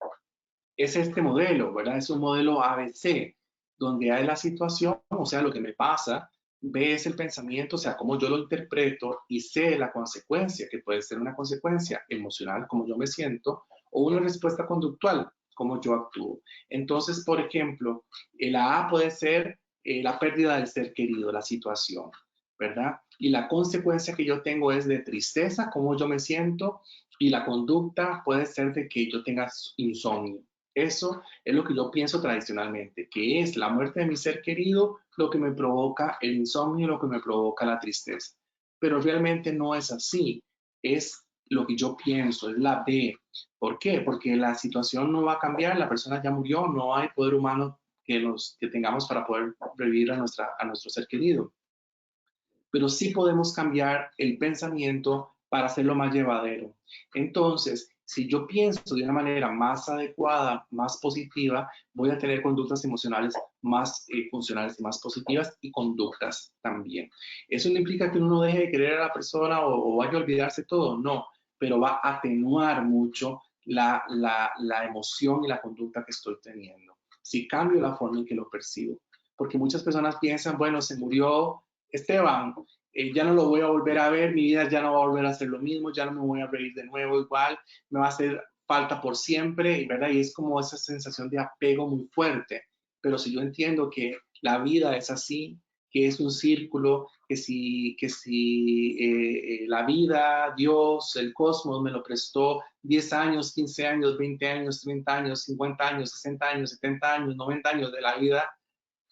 es este modelo, ¿verdad? Es un modelo ABC, donde hay la situación, o sea, lo que me pasa, B es el pensamiento, o sea, cómo yo lo interpreto, y C la consecuencia, que puede ser una consecuencia emocional, como yo me siento, o una respuesta conductual, como yo actúo. Entonces, por ejemplo, la A puede ser la pérdida del ser querido, la situación, ¿verdad? Y la consecuencia que yo tengo es de tristeza, cómo yo me siento, y la conducta puede ser de que yo tenga insomnio. Eso es lo que yo pienso tradicionalmente, que es la muerte de mi ser querido lo que me provoca el insomnio, lo que me provoca la tristeza. Pero realmente no es así, es lo que yo pienso, es la B. ¿Por qué? Porque la situación no va a cambiar, la persona ya murió, no hay poder humano que tengamos para poder revivir a nuestro ser querido. Pero sí podemos cambiar el pensamiento para hacerlo más llevadero. Entonces, si yo pienso de una manera más adecuada, más positiva, voy a tener conductas emocionales más funcionales y más positivas y conductas también. Eso no implica que uno deje de querer a la persona o vaya a olvidarse todo, no, pero va a atenuar mucho la emoción y la conducta que estoy teniendo. Si cambio la forma en que lo percibo. Porque muchas personas piensan, bueno, se murió Esteban, ya no lo voy a volver a ver, mi vida ya no va a volver a ser lo mismo, ya no me voy a reír de nuevo igual, me va a hacer falta por siempre, ¿verdad? Y es como esa sensación de apego muy fuerte. Pero si yo entiendo que la vida es así, que es un círculo, que si la vida, Dios, el cosmos me lo prestó 10 años, 15 años, 20 años, 30 años, 50 años, 60 años, 70 años, 90 años de la vida,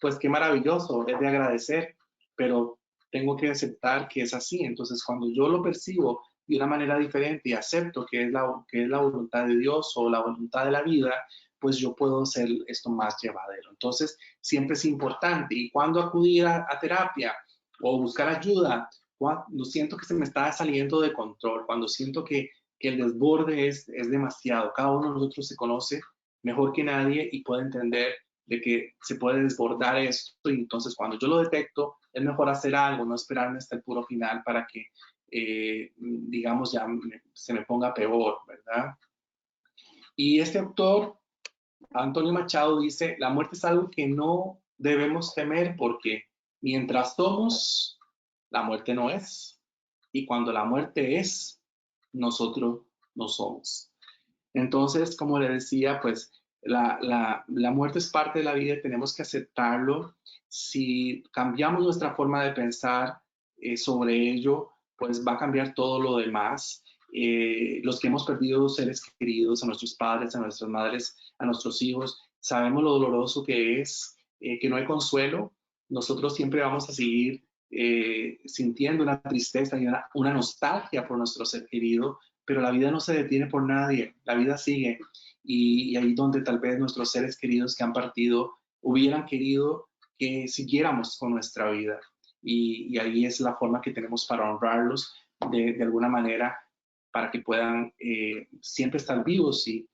pues qué maravilloso, es de agradecer, pero tengo que aceptar que es así. Entonces, cuando yo lo percibo de una manera diferente y acepto que es la voluntad de Dios o la voluntad de la vida, pues yo puedo hacer esto más llevadero. Entonces, siempre es importante. ¿Y cuando acudir a terapia o buscar ayuda? Cuando siento que se me está saliendo de control, cuando siento que el desborde es demasiado. Cada uno de nosotros se conoce mejor que nadie y puede entender de que se puede desbordar esto y entonces cuando yo lo detecto es mejor hacer algo, no esperarme hasta el puro final para que, digamos, se me ponga peor, ¿verdad? Y este autor, Antonio Machado, dice, la muerte es algo que no debemos temer porque mientras somos, la muerte no es. Y cuando la muerte es, nosotros no somos. Entonces, como le decía, pues la muerte es parte de la vida y tenemos que aceptarlo. Si cambiamos nuestra forma de pensar sobre ello, pues va a cambiar todo lo demás. Los que hemos perdido seres queridos, a nuestros padres, a nuestras madres, a nuestros hijos, sabemos lo doloroso que es, que no hay consuelo. Nosotros siempre vamos a seguir sintiendo una tristeza y una nostalgia por nuestro ser querido, pero la vida no se detiene por nadie, la vida sigue. Y ahí donde tal vez nuestros seres queridos que han partido hubieran querido que siguiéramos con nuestra vida. Y ahí es la forma que tenemos para honrarlos de alguna manera, para que puedan siempre estar vivos. Y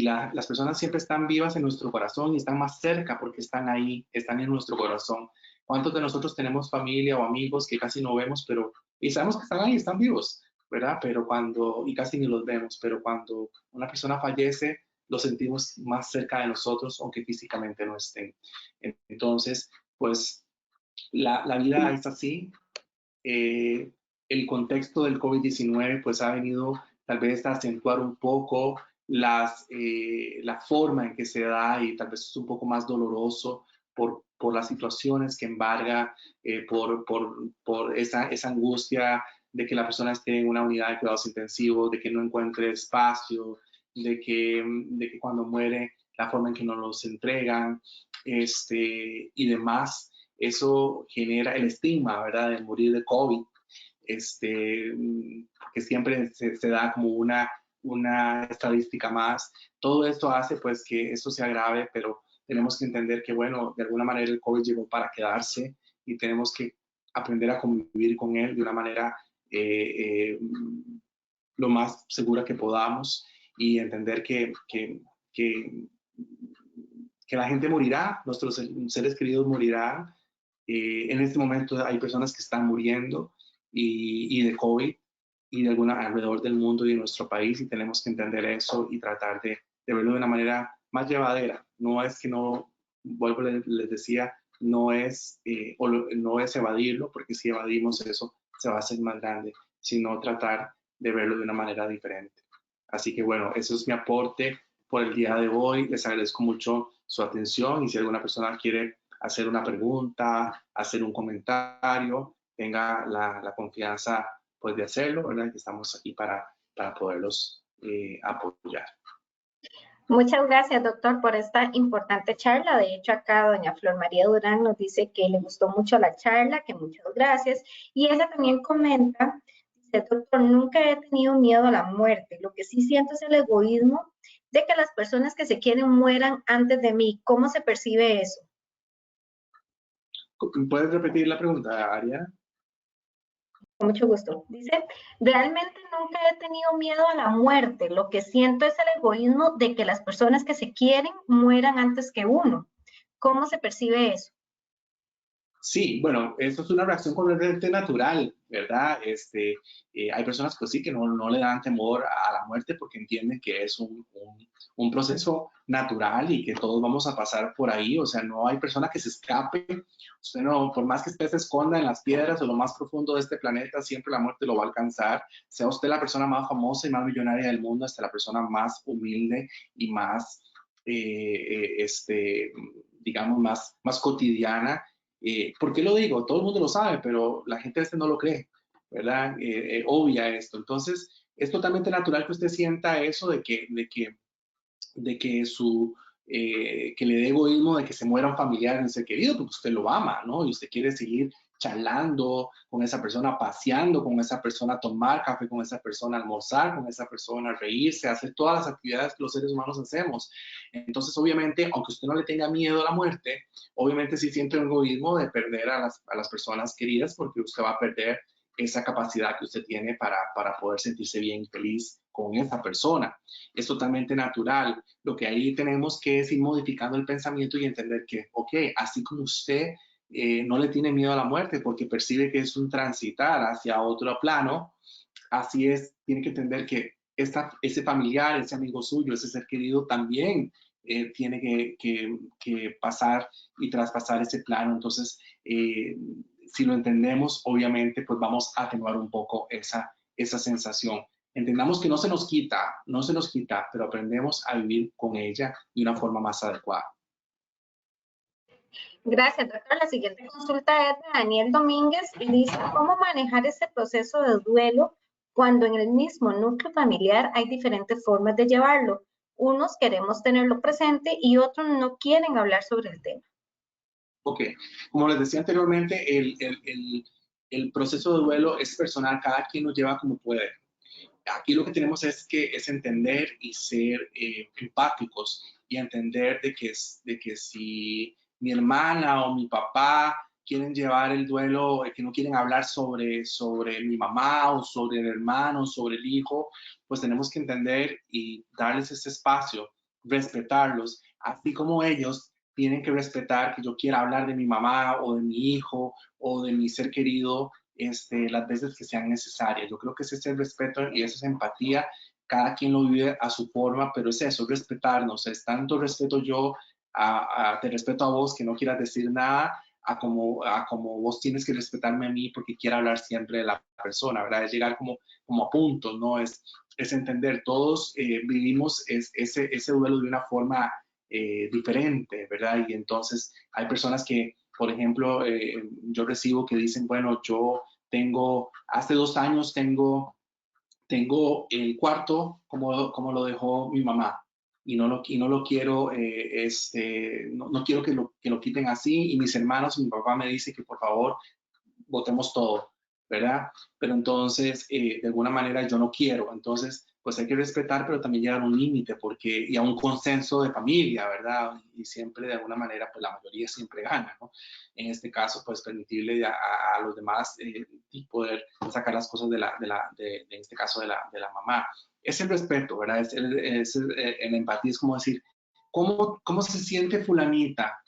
las personas siempre están vivas en nuestro corazón y están más cerca porque están ahí, están en nuestro corazón. ¿Cuántos de nosotros tenemos familia o amigos que casi no vemos, pero y sabemos que están ahí, están vivos, ¿verdad? Pero y casi ni los vemos, pero cuando una persona fallece, lo sentimos más cerca de nosotros, aunque físicamente no estén. Entonces, pues la vida es así. El contexto del COVID-19 pues ha venido tal vez a acentuar un poco la forma en que se da, y tal vez es un poco más doloroso por las situaciones que embarga, por esa angustia de que la persona esté en una unidad de cuidados intensivos, de que no encuentre espacio, de que cuando muere la forma en que nos los entregan, y demás. Eso genera el estigma, ¿verdad?, de morir de COVID, que siempre se da como una estadística más. Todo esto hace pues que esto se agrave, pero tenemos que entender que, bueno, de alguna manera el COVID llegó para quedarse y tenemos que aprender a convivir con él de una manera lo más segura que podamos, y entender que la gente morirá, nuestros seres queridos morirán. En este momento hay personas que están muriendo y de COVID y de alguna alrededor del mundo y de nuestro país, y tenemos que entender eso y tratar de verlo de una manera más llevadera. No es que no, vuelvo, les decía, no es evadirlo, porque si evadimos eso se va a hacer más grande, sino tratar de verlo de una manera diferente. Así que bueno, eso es mi aporte por el día de hoy. Les agradezco mucho su atención, y si alguna persona quiere hacer una pregunta, hacer un comentario, tenga la confianza pues de hacerlo, ¿verdad? Que estamos aquí para poderlos apoyar. Muchas gracias, doctor, por esta importante charla. De hecho, acá doña Flor María Durán nos dice que le gustó mucho la charla, que muchas gracias. Y ella también comenta, dice, doctor, nunca he tenido miedo a la muerte. Lo que sí siento es el egoísmo de que las personas que se quieren mueran antes de mí. ¿Cómo se percibe eso? ¿Puedes repetir la pregunta, Ariana? Con mucho gusto. Dice, realmente nunca he tenido miedo a la muerte. Lo que siento es el egoísmo de que las personas que se quieren mueran antes que uno. ¿Cómo se percibe eso? Sí, bueno, eso es una reacción completamente natural, ¿verdad? Hay personas que sí que no le dan temor a la muerte porque entienden que es un proceso natural y que todos vamos a pasar por ahí. O sea, no hay persona que se escape. Usted no, por más que usted se esconda en las piedras o lo más profundo de este planeta, siempre la muerte lo va a alcanzar. Sea usted la persona más famosa y más millonaria del mundo, hasta la persona más humilde y más, digamos, más cotidiana. ¿Por qué lo digo? Todo el mundo lo sabe, pero la gente no lo cree, ¿verdad? Obvia esto. Entonces, es totalmente natural que usted sienta eso que le dé egoísmo de que se muera un familiar en ser querido, porque usted lo ama, ¿no? Y usted quiere seguir charlando con esa persona, paseando con esa persona, tomar café con esa persona, almorzar con esa persona, reírse, hacer todas las actividades que los seres humanos hacemos. Entonces, obviamente, aunque usted no le tenga miedo a la muerte, obviamente sí siente un egoísmo de perder a las personas queridas, porque usted va a perder esa capacidad que usted tiene para poder sentirse bien y feliz con esa persona. Es totalmente natural. Lo que ahí tenemos que es ir modificando el pensamiento y entender que, ok, así como usted no le tiene miedo a la muerte porque percibe que es un transitar hacia otro plano, así es, tiene que entender que ese familiar, ese amigo suyo, ese ser querido también tiene que pasar y traspasar ese plano. Entonces, si lo entendemos, obviamente, pues vamos a atenuar un poco esa sensación. Entendamos que no se nos quita, pero aprendemos a vivir con ella de una forma más adecuada. Gracias, doctor. La siguiente consulta es de Daniel Domínguez y dice, ¿cómo manejar este proceso de duelo cuando en el mismo núcleo familiar hay diferentes formas de llevarlo? Unos queremos tenerlo presente y otros no quieren hablar sobre el tema. Ok, como les decía anteriormente, el proceso de duelo es personal, cada quien lo lleva como puede. aquí lo que tenemos es entender y ser empáticos y entender de que si mi hermana o mi papá quieren llevar el duelo, que no quieren hablar sobre mi mamá o sobre el hermano, sobre el hijo, pues tenemos que entender y darles ese espacio, respetarlos, así como ellos tienen que respetar que yo quiera hablar de mi mamá o de mi hijo o de mi ser querido las veces que sean necesarias. Yo creo que ese es el respeto y esa es empatía. Cada quien lo vive a su forma, pero es eso, respetarnos. Es tanto respeto yo, te respeto a vos que no quieras decir nada, a como vos tienes que respetarme a mí porque quiero hablar siempre de la persona, ¿verdad? Es llegar como a punto, ¿no? Es entender, todos vivimos ese duelo de una forma diferente, ¿verdad? Y entonces hay personas que, por ejemplo, yo recibo que dicen, bueno, yo hace 2 años tengo el cuarto como lo dejó mi mamá y no lo quiero, no quiero que lo quiten así y mis hermanos y mi papá me dice que por favor votemos todo, ¿verdad? Pero entonces, de alguna manera yo no quiero, entonces, pues hay que respetar, pero también llegar a un límite, y a un consenso de familia, ¿verdad? Y siempre, de alguna manera, pues la mayoría siempre gana, ¿no? En este caso, pues permitirle a los demás poder sacar las cosas en este caso, de la mamá. Es el respeto, ¿verdad? El empatía, es como decir, ¿cómo se siente fulanita?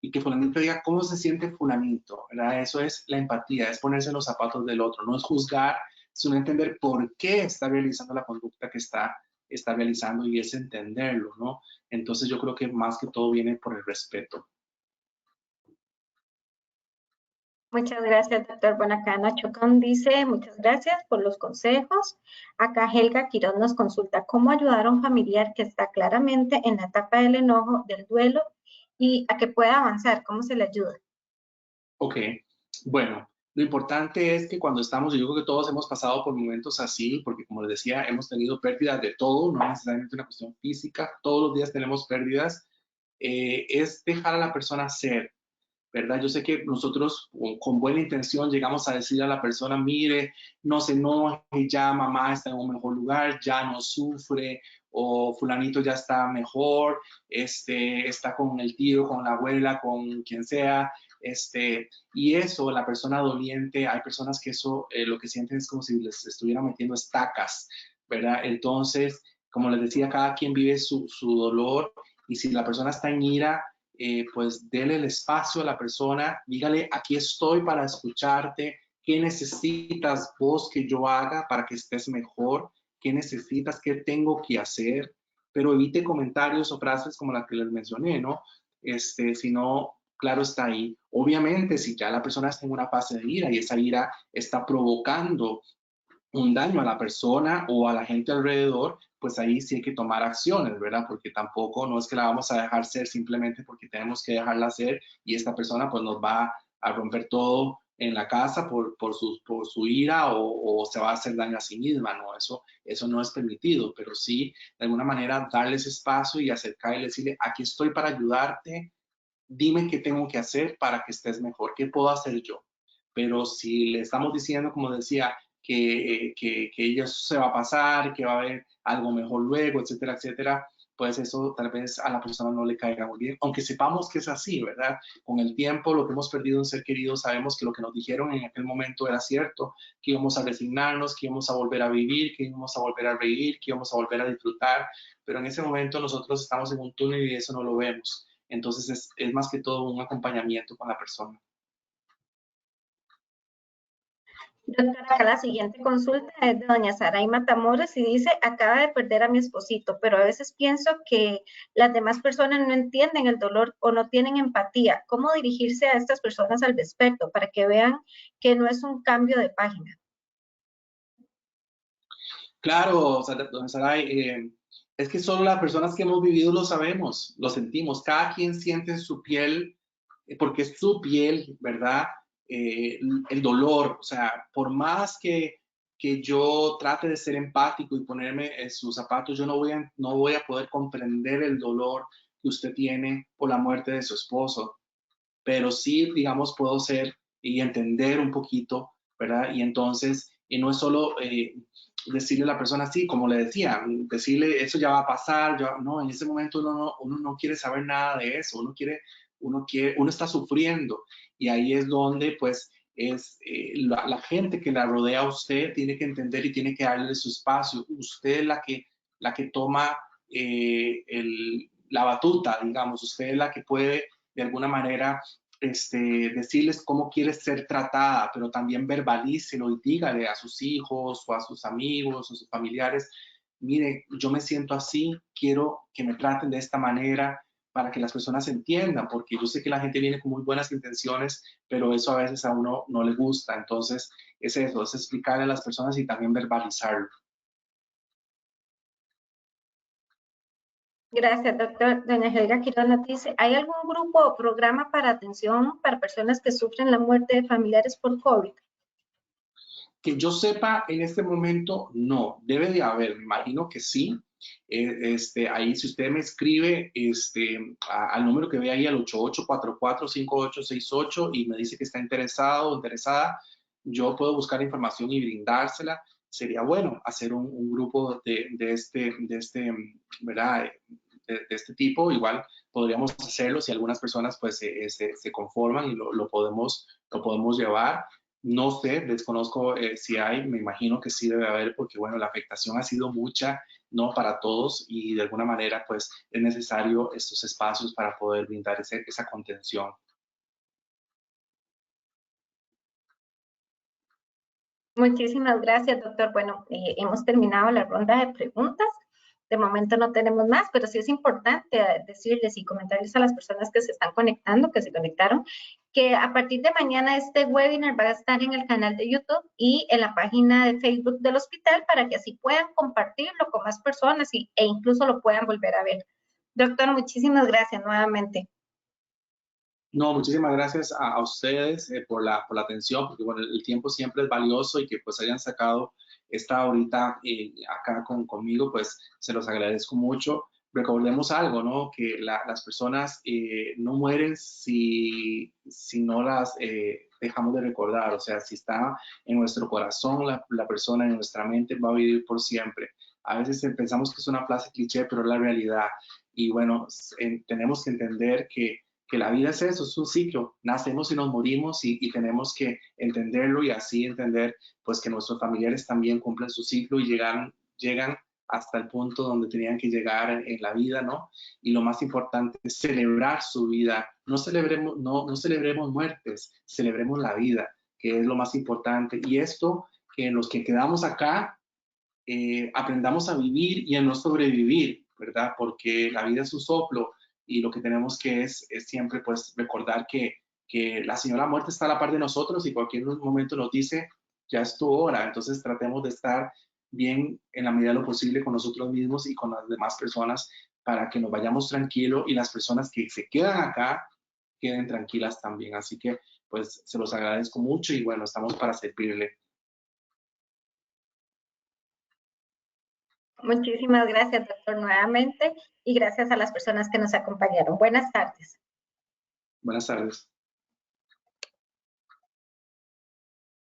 Y que fulanito diga cómo se siente fulanito, ¿verdad? Eso es la empatía, es ponerse en los zapatos del otro, no es juzgar, sino entender por qué está realizando la conducta que está realizando y es entenderlo, ¿no? Entonces yo creo que más que todo viene por el respeto. Muchas gracias, doctor. Bueno, acá Nacho Con dice, muchas gracias por los consejos. Acá Helga Quiroz nos consulta cómo ayudar a un familiar que está claramente en la etapa del enojo, del duelo, y a que pueda avanzar. ¿Cómo se le ayuda? Ok, bueno, lo importante es que cuando estamos, yo creo que todos hemos pasado por momentos así, porque como les decía, hemos tenido pérdidas de todo, no necesariamente una cuestión física, todos los días tenemos pérdidas, es dejar a la persona ser, ¿verdad? Yo sé que nosotros con buena intención llegamos a decir a la persona, mire, no se enoje, ya mamá está en un mejor lugar, ya no sufre, o fulanito ya está mejor, está con el tío, con la abuela, con quien sea, y eso, la persona doliente, hay personas que eso, lo que sienten es como si les estuvieran metiendo estacas, ¿verdad? Entonces, como les decía, cada quien vive su dolor, y si la persona está en ira, pues dele el espacio a la persona, dígale, aquí estoy para escucharte, qué necesitas vos que yo haga para que estés mejor, qué necesitas, qué tengo que hacer, pero evite comentarios o frases como las que les mencioné, ¿no? Si no, claro está ahí. Obviamente, si ya la persona está en una fase de ira y esa ira está provocando un daño a la persona o a la gente alrededor, pues ahí sí hay que tomar acciones, ¿verdad? Porque tampoco no es que la vamos a dejar ser simplemente porque tenemos que dejarla ser y esta persona pues nos va a romper todo en la casa por su ira o se va a hacer daño a sí misma, ¿no? Eso no es permitido, pero sí, de alguna manera, darles espacio y acercar y decirle, aquí estoy para ayudarte, dime qué tengo que hacer para que estés mejor, qué puedo hacer yo. Pero si le estamos diciendo, como decía, que ella se va a pasar, que va a haber algo mejor luego, etcétera, etcétera, pues eso tal vez a la persona no le caiga muy bien, aunque sepamos que es así, ¿verdad? Con el tiempo, lo que hemos perdido un ser querido, sabemos que lo que nos dijeron en aquel momento era cierto, que íbamos a resignarnos, que íbamos a volver a vivir, que íbamos a volver a reír, que íbamos a volver a disfrutar, pero en ese momento nosotros estamos en un túnel y eso no lo vemos. Entonces es más que todo un acompañamiento con la persona. Doctora, acá la siguiente consulta es de doña Saray Matamoros y dice, acaba de perder a mi esposito, pero a veces pienso que las demás personas no entienden el dolor o no tienen empatía. ¿Cómo dirigirse a estas personas al respecto para que vean que no es un cambio de página? Claro, doña Saray, es que solo las personas que hemos vivido lo sabemos, lo sentimos. Cada quien siente en su piel, porque es su piel, ¿verdad? El dolor, o sea, por más que yo trate de ser empático y ponerme en sus zapatos, yo no voy a poder comprender el dolor que usted tiene por la muerte de su esposo, pero sí, digamos, puedo ser y entender un poquito, ¿verdad? Y entonces, no es solo decirle a la persona, sí, como le decía, decirle, eso ya va a pasar, no, en ese momento uno no quiere saber nada de eso, uno está sufriendo, y ahí es donde, pues, la gente que la rodea a usted tiene que entender y tiene que darle su espacio. Usted es la que toma la batuta, digamos, usted es la que puede, de alguna manera, decirles cómo quiere ser tratada, pero también verbalícelo y dígale a sus hijos o a sus amigos o a sus familiares, mire, yo me siento así, quiero que me traten de esta manera para que las personas entiendan, porque yo sé que la gente viene con muy buenas intenciones, pero eso a veces a uno no le gusta. Entonces, es eso, es explicarle a las personas y también verbalizarlo. Gracias, doctor. Doña Helga Quiroz nos dice, ¿hay algún grupo o programa para atención para personas que sufren la muerte de familiares por COVID? Que yo sepa, en este momento, no. Debe de haber, me imagino que sí. Ahí, si usted me escribe al número que ve ahí, al 8844-5868, y me dice que está interesado o interesada, yo puedo buscar información y brindársela. Sería bueno hacer un grupo ¿verdad? De este tipo. Igual podríamos hacerlo si algunas personas pues se conforman y lo podemos llevar. No sé, desconozco si hay, me imagino que sí debe haber, porque bueno, la afectación ha sido mucha, no para todos, y de alguna manera pues es necesario estos espacios para poder brindar esa contención. Muchísimas gracias, doctor. Bueno, hemos terminado la ronda de preguntas. De momento no tenemos más, pero sí es importante decirles y comentarles a las personas que se están conectando, que se conectaron, que a partir de mañana este webinar va a estar en el canal de YouTube y en la página de Facebook del hospital para que así puedan compartirlo con más personas e incluso lo puedan volver a ver. Doctor, muchísimas gracias nuevamente. No, muchísimas gracias a ustedes por la atención, porque bueno, el tiempo siempre es valioso, y que pues hayan sacado esta horita acá conmigo, pues se los agradezco mucho. Recordemos algo, ¿no? Que las personas no mueren si no las dejamos de recordar. O sea, si está en nuestro corazón la persona, en nuestra mente, va a vivir por siempre. A veces pensamos que es una frase cliché, pero es la realidad. Y bueno, tenemos que entender que la vida es eso, es un ciclo, nacemos y nos morimos, y tenemos que entenderlo, y así entender pues que nuestros familiares también cumplen su ciclo y llegan hasta el punto donde tenían que llegar en la vida, ¿no? Y lo más importante es celebrar su vida. No celebremos muertes, celebremos la vida, que es lo más importante. Y esto, que los que quedamos acá, aprendamos a vivir y a no sobrevivir, ¿verdad? Porque la vida es un soplo, y lo que tenemos que es siempre pues recordar que la señora muerte está a la par de nosotros, y cualquier momento nos dice, ya es tu hora. Entonces tratemos de estar bien en la medida de lo posible con nosotros mismos y con las demás personas, para que nos vayamos tranquilos, y las personas que se quedan acá queden tranquilas también. Así que pues se los agradezco mucho, y bueno, estamos para servirle. Muchísimas gracias, doctor, nuevamente, y gracias a las personas que nos acompañaron. Buenas tardes. Buenas tardes.